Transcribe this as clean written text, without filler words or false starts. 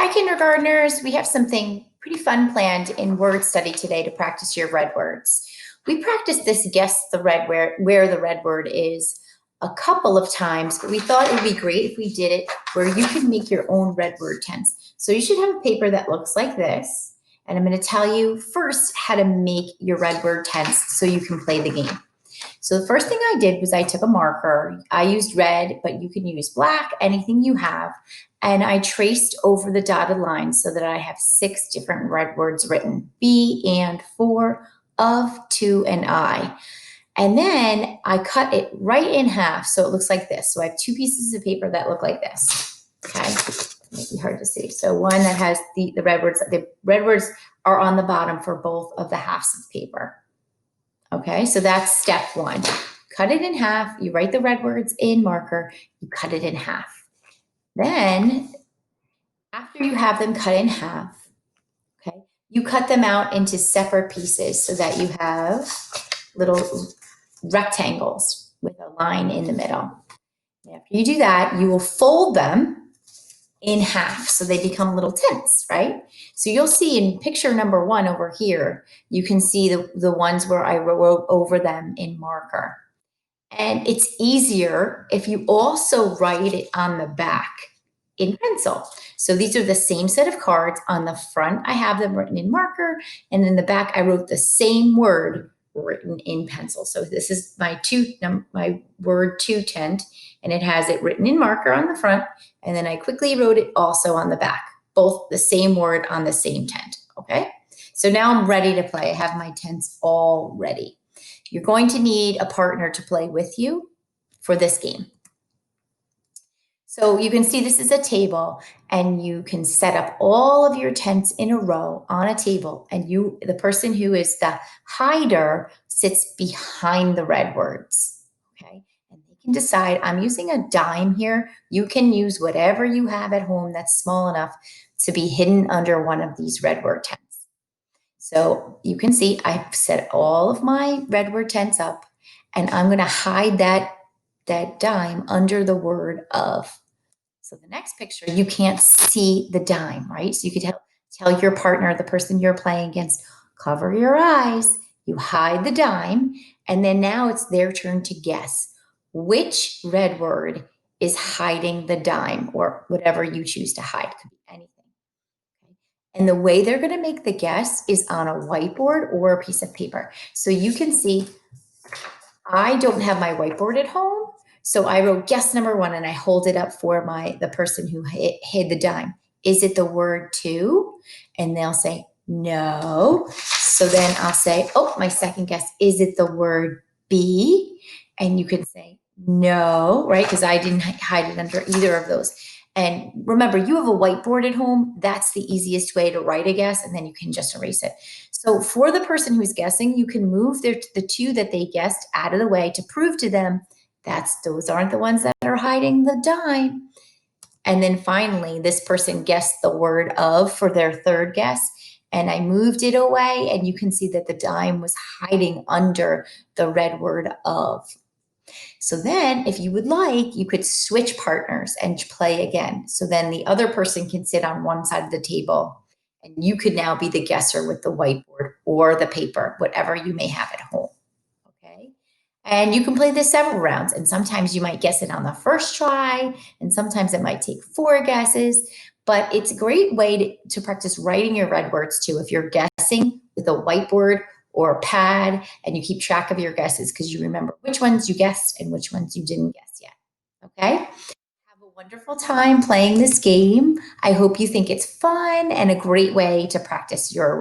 Hi, kindergartners. We have something pretty fun planned in word study today to practice your red words. We practiced this guess the red where the red word is a couple of times, but we thought it would be great if we did it where you can make your own red word tense. So you should have a paper that looks like this, and I'm going to tell you first how to make your red word tense so you can play the game. So the first thing I did was I took a marker. I used red, but you can use black, anything you have. And I traced over the dotted line so that I have 6 different red words written: be, and, for, of, to, and I. And then I cut it right in half so it looks like this. So I have 2 pieces of paper that look like this. Okay, it might be hard to see. So one that has the red words. The red words are on the bottom for both of the halves of paper. Okay, so that's step 1. Cut it in half. You write the red words in marker. You cut it in half. Then, after you have them cut in half, okay, you cut them out into separate pieces so that you have little rectangles with a line in the middle. After you do that, you will fold them in half so they become little tents, right? So you'll see in picture number 1 over here, you can see the ones where I wrote over them in marker. And it's easier if you also write it on the back in pencil. So these are the same set of cards. On the front, I have them written in marker, and in the back, I wrote the same word written in pencil. So this is my word to tent, and it has it written in marker on the front, and then I quickly wrote it also on the back, both the same word on the same tent, okay? So now I'm ready to play. I have my tents all ready. You're going to need a partner to play with you for this game. So you can see this is a table, and you can set up all of your tents in a row on a table, and the person who is the hider sits behind the red words, okay? And they can decide, I'm using a dime here. You can use whatever you have at home that's small enough to be hidden under one of these red word tents. So you can see I've set all of my red word tents up, and I'm going to hide that dime under the word of. So the next picture, you can't see the dime, right? So you could tell your partner, the person you're playing against, cover your eyes, you hide the dime, and then now it's their turn to guess which red word is hiding the dime, or whatever you choose to hide. Could be anything. And the way they're going to make the guess is on a whiteboard or a piece of paper. So you can see I don't have my whiteboard at home. So I wrote guess number 1, and I hold it up for the person who hid the dime. Is it the word to? And they'll say no. So then I'll say, oh, my second guess, is it the word be? And you can say no, right? Because I didn't hide it under either of those. And remember, you have a whiteboard at home. That's the easiest way to write a guess, and then you can just erase it. So for the person who's guessing, you can move the 2 that they guessed out of the way to prove to them those aren't the ones that are hiding the dime. And then finally, this person guessed the word of for their third guess, and I moved it away, and you can see that the dime was hiding under the red word of. So then, if you would like, you could switch partners and play again. So then the other person can sit on one side of the table, and you could now be the guesser with the whiteboard or the paper, whatever you may have at home. Okay. And you can play this several rounds, and sometimes you might guess it on the first try, and sometimes it might take 4 guesses, but it's a great way to practice writing your red words too. If you're guessing with a whiteboard or a pad, and you keep track of your guesses because you remember which ones you guessed and which ones you didn't guess yet. Okay? Have a wonderful time playing this game. I hope you think it's fun and a great way to practice your